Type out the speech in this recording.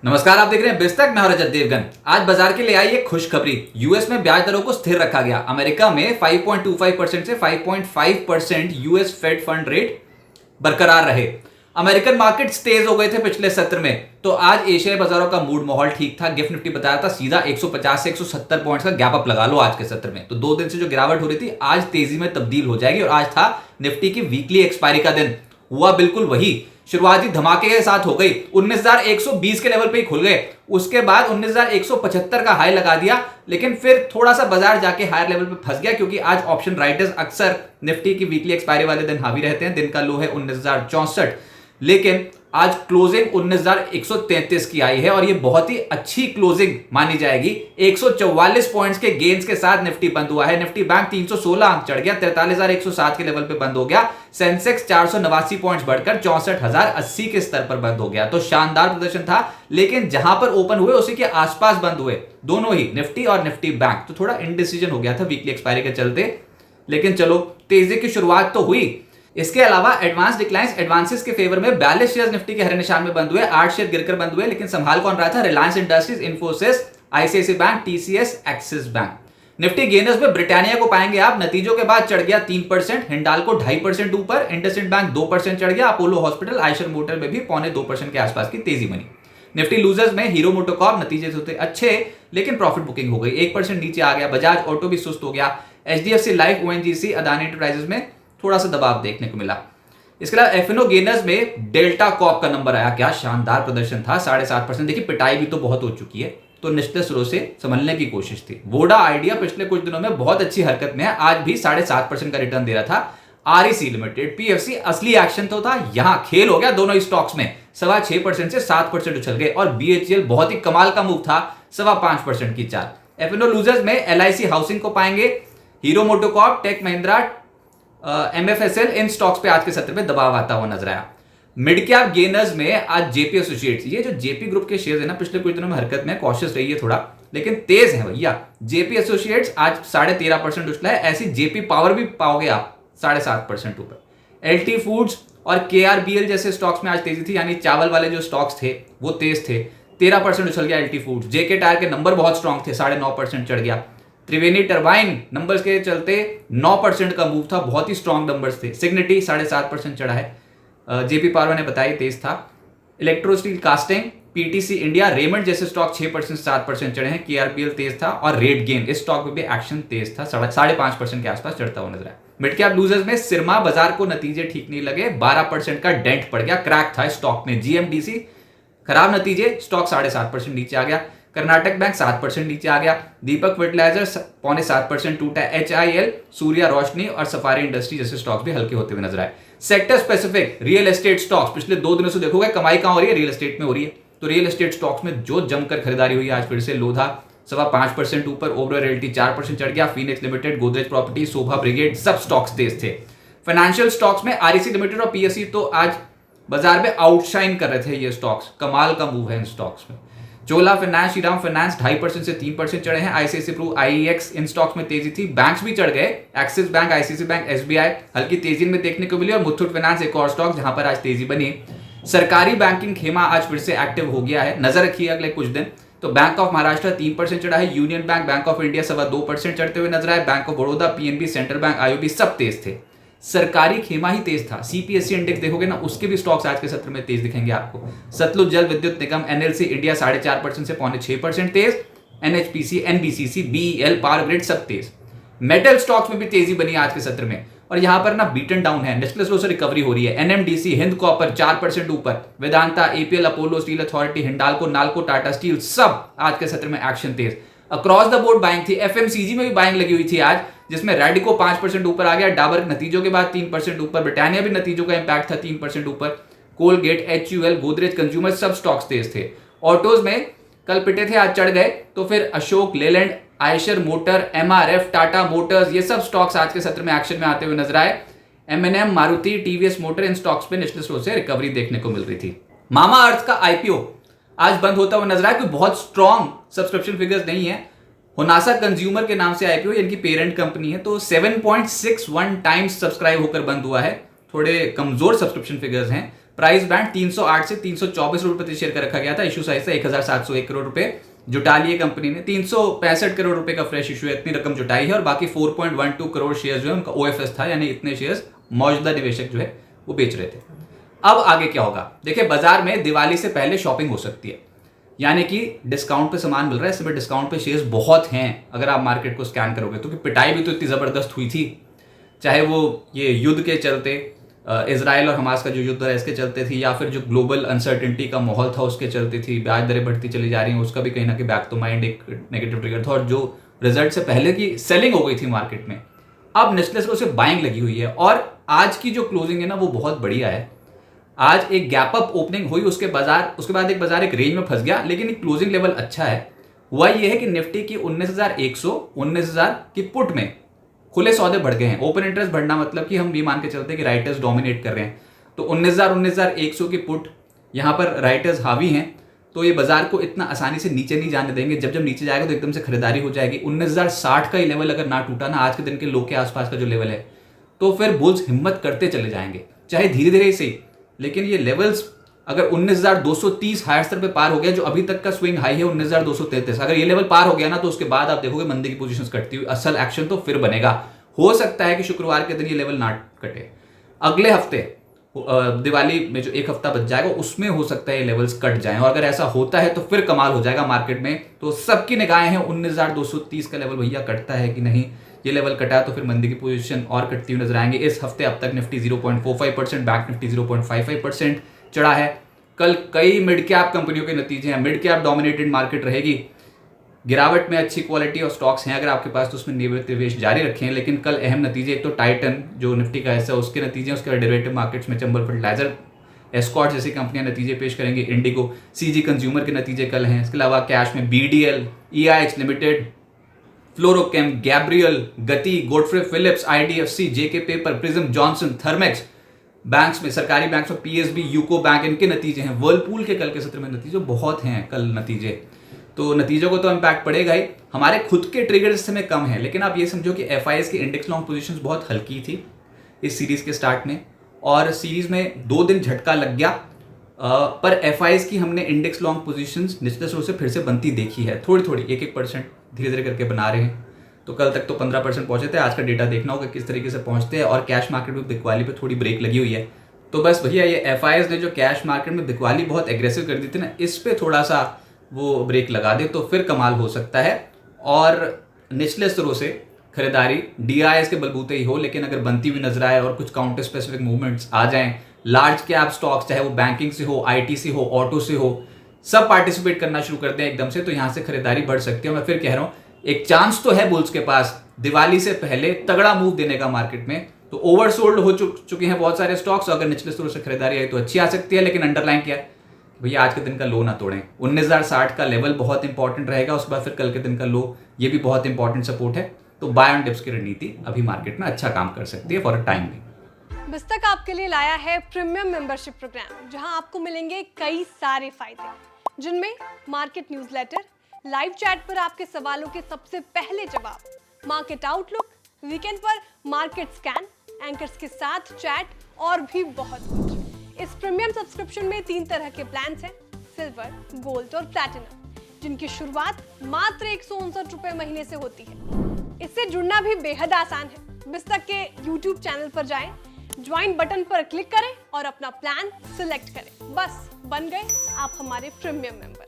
नमस्कार, आप देख रहे हैं बिस्तक। मैं हूं रजत देवगन। आज बाजार के लिए आई एक खुशखबरी। यूएस में ब्याज दरों को स्थिर रखा गया। अमेरिका में 5.25% से 5.5% यूएस फेड फंड रेट बरकरार रहे। अमेरिकन मार्केट्स तेज हो गए थे पिछले सत्र में, तो आज एशियाई बाजारों का मूड माहौल ठीक था। गिफ्ट निफ्टी बताया था सीधा 150 से 170 पॉइंट्स का गैप अप लगा लो आज के सत्र में। तो 2 दिन से जो गिरावट हो रही थी आज तेजी में तब्दील हो जाएगी। और आज था निफ्टी की वीकली एक्सपायरी का दिन। हुआ बिल्कुल वही, शुरुआती धमाके के साथ हो गई। 19,120 के लेवल पे ही खुल गए। उसके बाद 19,175 का हाई लगा दिया, लेकिन फिर थोड़ा सा बाजार जाके हायर लेवल पे फंस गया, क्योंकि आज ऑप्शन राइटर्स अक्सर निफ्टी की वीकली एक्सपायरी वाले दिन हावी रहते हैं। दिन का लो है 19,064, लेकिन आज क्लोजिंग 19,133 की आई है और ये बहुत ही अच्छी क्लोजिंग मानी जाएगी। 144 पॉइंट्स के गेन्स के साथ निफ्टी बंद हुआ है। निफ्टी बैंक 316 अंक चढ़ गया, 43,107 के लेवल पे बंद हो गया। सेंसेक्स 489 पॉइंट्स बढ़कर 64,080 के स्तर पर बंद हो गया। तो शानदार प्रदर्शन था, लेकिन जहां पर ओपन हुए उसी के आसपास बंद हुए दोनों ही, निफ्टी और निफ्टी बैंक। तो थोड़ा इनडिसीजन हो गया था वीकली एक्सपायरी के चलते, लेकिन चलो तेजी की शुरुआत तो हुई। इसके अलावा एडवांस डिक्लाइंस एडवांसेस के फेवर में 42 शेयर्स निफ्टी के हरे निशान में बंद हुए। 8 शेयर गिरकर बंद हुए, लेकिन संभाल कौन रहा था? Reliance industries, Infosys, ICICI bank, TCS, axis bank. Nifty gainers में ब्रिटानिया को पाएंगे आप। नतीजों के बाद चढ़ गया 3%, हिंडाल्को 2.5% ऊपर, इंडसइंड बैंक 2% चढ़ गया। अपोलो हॉस्पिटल, आयशर मोटर में भी 0.25% के आसपास की तेजी बनी। निफ्टी लूजर्स में हीरो मोटोकॉर्प, नतीजे होते अच्छे लेकिन प्रॉफिट बुकिंग हो गई, 1% नीचे आ गया। बजाज ऑटो भी सुस्त हो गया। HDFC life, ONGC, Adani enterprises में थोड़ा सा दबाव देखने को मिला। इसके अलावा एफएनओ गेनर्स में डेल्टा कॉप का नंबर आया। क्या शानदार प्रदर्शन था, 7.5%। देखिए पिटाई भी तो बहुत हो चुकी है, तो निचले स्रों से संभलने की कोशिश थी। वोडा आइडिया पिछले कुछ दिनों में बहुत अच्छी हरकत में है, आज भी 7.5% का रिटर्न दे रहा था। आरईसी लिमिटेड, पीएफसी, असली एक्शन तो था, यहां खेल हो गया दोनों ही स्टॉक्स में। 6.25% से 7% उछल गए। और बीएचईएल बहुत ही कमाल का मूव था, 5.25% की चाल। एफएनओ लूजर्स में एलआईसी हाउसिंग को पाएंगे, हीरो मोटोकॉर्प, टेक महिंद्रा, एमएफएसएल, इन स्टॉक्स पे आज के सत्र में दबाव आता हुआ नजर आया। मिड कैप गेनर्स में आज जेपी एसोसिएट्स, ये जो जेपी ग्रुप के शेयर्स है ना, पिछले कुछ दिनों में हरकत में कॉशियस रही है थोड़ा, लेकिन तेज है भैया। जेपी एसोसिएट्स आज 13.5% उछला है। ऐसी जेपी पावर भी पाओगे आप 7.5% ऊपर। एलटी फूड्स और केआरबीएल जैसे स्टॉक्स में आज तेजी थी, यानी चावल वाले जो स्टॉक्स थे वो तेज थे। 13% उछल गया एलटी फूड्स। जेके टायर के नंबर बहुत स्ट्रॉन्ग थे, 9.5% चढ़ गया। त्रिवेणी टरबाइन नंबर्स के चलते 9% का मूव था, बहुत ही स्ट्रॉन्ग नंबर्स थे। सिग्निटी 7.5% चढ़ा है। जेपी पावर ने बताया तेज था। Electro steel casting, PTC India, Raymond जैसे स्टॉक 6% से 7% चढ़े हैं। केआरपीएल तेज था और रेट गेन, इस स्टॉक में भी एक्शन तेज था, 5.5% के आसपास चढ़ता हुआ नजर आया। मिड कैप लूजर्स में सिरमा, बाजार को नतीजे ठीक नहीं लगे, 12% का डेंट पड़ गया, क्रैक था स्टॉक में। जीएमडीसी खराब नतीजे, स्टॉक 7.5% नीचे आ गया। कर्नाटक बैंक 7% नीचे आ गया। दीपक फर्टिलाइजर्स 0.7% टूटा। एचआईएल, सूर्या रोशनी और सफारी इंडस्ट्री जैसे स्टॉक्स भी हल्के होते हुए नजर आए। Sector specific real estate stocks, पिछले 2 दिनों से देखोगे कमाई कहां हो रही है? रियल एस्टेट में हो रही है। तो रियल एस्टेट स्टॉक्स में जो जमकर खरीदारी हुई आज फिर से लोधा 5.25% ऊपर। ओबरॉय रियल्टी 4% चढ़ गया। फीनिक्स लिमिटेड, गोदरेज प्रॉपर्टी, शोभा ब्रिगेड, सब स्टॉक्स तेज थे। फाइनेंशियल स्टॉक्स में आरईसी लिमिटेड और पीएससी तो आज बाजार में आउटशाइन कर रहे थे। ये स्टॉक्स कमाल का मूव है इन स्टॉक्स में। चोला फाइनेंस, श्रीराम फाइनेंस 2.5% से 3% चढ़े हैं। आईसीआईसीआई प्रू, आईईएक्स, इन स्टॉक्स में तेजी थी। बैंक्स भी चढ़ गए, axis bank, ICICI bank, SBI हल्की तेजी में देखने को मिली। और मुथूट फाइनेंस एक और स्टॉक जहां पर आज तेजी बनी। सरकारी बैंकिंग खेमा आज फिर से एक्टिव हो गया है, नजर रखिए अगले कुछ दिन। तो बैंक ऑफ महाराष्ट्र 3% चढ़ा है। Union bank, bank of India 2.25% चढ़ते हुए नजर आए। Bank of Baroda, PNB, central bank, IOB सब तेज थे। सरकारी खेमा ही तेज था। सीपीएससी इंडेक्स देखोगे ना, उसके भी स्टॉक्स आज के सत्र में तेज दिखेंगे आपको। सतलुज जल विद्युत निगम, एनएलसी इंडिया 4.5% से 6.25% तेज। NHPC, NBCC, BEL, power grid सब तेज। मेटल स्टॉक्स में भी तेजी बनी आज के सत्र में। और यहां पर ना बीटन डाउन है, निचले स्लो से रिकवरी हो रही है। एनएमडीसी, हिंद कॉपर 4% ऊपर। Vedanta, APL, Apollo steel authority, Hindalco, NALCO, Tata steel सब आज के सत्र में action Tej. Across the board buying थी। एफएमसीजी में भी बाइंग लगी हुई थी आज, जिसमें रेडिको 5% ऊपर आ गया। डाबर नतीजों के बाद 3% ऊपर। ब्रिटानिया भी नतीजों का इंपैक्ट था, 3% ऊपर। कोलगेट, एचयूएल, गोदरेज कंज्यूमर सब स्टॉक्स तेज थे। ऑटोज में कल पिटे थे, आज चढ़ गए। तो फिर Ashok Leyland, Eicher motor, MRF, Tata Motors, ये सब स्टॉक्स आज के सत्र में एक्शन में आते हुए नजर आए। एमएनएम, मारुति, टीवीएस मोटर, इन स्टॉक्स पे निचले स्रोत से रिकवरी देखने को मिल रही थी। मामा अर्थ का आईपीओ आज बंद होता हुआ नजर आया। कोई बहुत स्ट्रॉन्ग सब्सक्रिप्शन फिगर्स नहीं है। होनासा कंज्यूमर के नाम से आईपीओ, इनकी पेरेंट कंपनी है। तो 7.61 टाइम्स सब्सक्राइब होकर बंद हुआ है। थोड़े कमजोर सब्सक्रिप्शन फिगर्स हैं। प्राइस बैंड 308 से 324 रुपए प्रति शेयर का रखा गया था। इशू साइज था 1701 करोड़ रुपए। जुटा लिए कंपनी ने 365 करोड़ रुपए का फ्रेश इशू है, इतनी रकम जुटाई है और बाकी 4.12 करोड़ शेयर जो है उनका ओएफएस था, यानी इतने शेयर्स मौजूदा निवेशक जो है वो बेच रहे थे। अब आगे क्या होगा? देखिए, बाजार में दिवाली से पहले शॉपिंग हो सकती है, यानी कि डिस्काउंट पे सामान मिल रहा है। इस समय डिस्काउंट पे शेयर्स बहुत हैं अगर आप मार्केट को स्कैन करोगे, क्योंकि पिटाई भी तो इतनी जबरदस्त हुई थी, चाहे वो ये युद्ध के चलते, इजराइल और हमास का जो युद्ध है इसके चलते थी, या फिर जो ग्लोबल अनसर्टेनिटी का माहौल था उसके चलते थी। ब्याज दरें बढ़ती चली जा रही हैं, उसका भी कहीं ना कहीं बैक टू माइंड एक नेगेटिव ट्रिगर था, और जो रिजल्ट से पहले की सेलिंग हो गई थी मार्केट में, अब नेस्ले से उसे बाइंग लगी हुई है। और आज की जो क्लोजिंग है ना वो बहुत बढ़िया है। आज एक गैप अप ओपनिंग हुई, उसके बाद एक बाजार एक रेंज में फंस गया, लेकिन एक क्लोजिंग लेवल अच्छा है। हुआ यह है कि निफ्टी की 19,100 19,000 की पुट में खुले सौदे बढ़ गए हैं। ओपन इंटरेस्ट बढ़ना मतलब कि हम ये मान के चलते हैं कि राइटर्स डोमिनेट कर रहे हैं, तो 19,100 की पुट यहां पर राइटर्स हावी हैं, तो ये बाजार को इतना आसानी से नीचे नहीं जाने देंगे। जब नीचे जाएगा तो एकदम से खरीदारी हो जाएगी। 19,060 का ये लेवल अगर ना टूटा ना, आज के दिन के लो के आसपास का जो लेवल है, तो फिर बुल्स हिम्मत करते चले जाएंगे, चाहे धीरे धीरे से, लेकिन ये लेवल्स अगर 19,230 हायर स्तर पे पार हो गया, जो अभी तक का स्विंग हाई है 19,233, अगर ये लेवल पार हो गया ना, तो उसके बाद आप देखोगे मंदी की पोजीशंस कटती हुई, असल एक्शन तो फिर बनेगा। हो सकता है कि शुक्रवार के दिन ये लेवल ना कटे, अगले हफ्ते दिवाली में जो एक हफ्ता बच जाएगा उसमें हो सकता है ये लेवल्स कट जाएं, और अगर ऐसा होता है तो फिर कमाल हो जाएगा मार्केट में। तो सबकी निगाहें हैं 19,230 का लेवल भैया कटता है कि नहीं। ये लेवल कटा तो फिर मंदी की पोजीशन और कटती हुई नजर आएंगे। इस हफ्ते अब तक निफ्टी 0.45%, बैंक निफ्टी 0.55% चढ़ा है। कल कई मिड कैप कंपनियों के नतीजे हैं, मिड कैप डोमिनेटेड मार्केट रहेगी। गिरावट में अच्छी क्वालिटी और स्टॉक्स हैं अगर आपके पास, तो उसमें निवेश जारी रखें। लेकिन कल अहम नतीजे, एक तो टाइटन जो निफ्टी का हिस्सा है उसके नतीजे, उसके बाद डेरिवेटिव मार्केट्स में चंबल फर्टिलाइजर, एस्कॉर्ट जैसी कंपनियां नतीजे पेश करेंगी, इंडिगो, सीजी कंज्यूमर के नतीजे कल हैं। इसके अलावा कैश में BDL, EIH limited, Fluorochem, Gabriel, Gati, Godfrey Phillips, IDFC, JK paper, Prism, Johnson, Thermax. Banks में, सरकारी बैंक्स में पीएसबी, यूको बैंक, इनके नतीजे हैं। वर्लपूल के कल के सत्र में नतीजे बहुत हैं कल नतीजे, तो नतीजों को तो इम्पैक्ट पड़ेगा ही। हमारे खुद के ट्रिगर इस समय कम है, लेकिन आप ये समझो कि एफआईएस की इंडेक्स लॉन्ग पोजीशंस बहुत हल्की थी इस सीरीज के स्टार्ट में, और सीरीज में 2 दिन झटका लग गया, पर एफआईएस की हमने इंडेक्स लॉन्ग पोजीशंस निचले स्तर से फिर से बनती देखी है, थोड़ी थोड़ी 1-1% धीरे धीरे करके बना रहे हैं। तो कल तक तो 15% पहुंचे थे, आज का डेटा देखना होगा किस तरीके से पहुंचते हैं। और कैश मार्केट में बिकवाली पे थोड़ी ब्रेक लगी हुई है। तो बस भैया, ये एफआईएस ने जो कैश मार्केट में बिकवाली बहुत एग्रेसिव कर दी थी ना, इस पे थोड़ा सा वो ब्रेक लगा दे तो फिर कमाल हो सकता है। और निचले स्तरों से खरीदारी डीआईएस के बलबूते ही हो, लेकिन अगर बनती हुई नजर आए और कुछ काउंटर स्पेसिफिक मूवमेंट्स आ जाएं, लार्ज कैप स्टॉक्स, चाहे वो बैंकिंग से हो, आईटी से हो, ऑटो से हो, सब पार्टिसिपेट करना शुरू कर दें एकदम से, तो यहां से खरीदारी बढ़ सकती है। मैं फिर कह रहा हूं, एक चांस तो है बुल्स के पास दिवाली से पहले तगड़ा मूव देने का मार्केट में। तो ओवरसोल्ड हो चुके हैं बहुत सारे स्टॉक्स, अगर निचले स्तरों से खरीदारी आई तो अच्छी आ सकती है। लेकिन अंडरलाइन क्या है भैया, आज के दिन का लो ना तोड़ें। 19,060 का लेवल बहुत इंपॉर्टेंट रहेगा, उसके बाद फिर कल के दिन का लो, ये भी बहुत इंपॉर्टेंट सपोर्ट है। तो बाय ऑन डिप्स की रणनीति अभी मार्केट में अच्छा काम कर सकती है फॉर अ टाइम भी। बिस्तक आपके लिए लाया है प्रीमियम मेंबरशिप प्रोग्राम, जहां आपको मिलेंगे कई सारे फायदे, जिनमें मार्केट न्यूज़लेटर, लाइव चैट पर आपके सवालों के सबसे पहले जवाब, मार्केट आउटलुक, वीकेंड पर मार्केट स्कैन, एंकर्स के साथ चैट और भी बहुत कुछ। इस प्रीमियम सब्सक्रिप्शन में 3 तरह के प्लान्स हैं, सिल्वर, गोल्ड और प्लैटिनम, जिनकी शुरुआत मात्र 159 रुपए महीने से होती है। इससे जुड़ना भी बेहद आसान है। बिस्तक के YouTube चैनल पर जाएं, ज्वाइन बटन पर क्लिक करें और अपना प्लान सिलेक्ट करें। बस बन गए आप हमारे प्रीमियम मेंबर।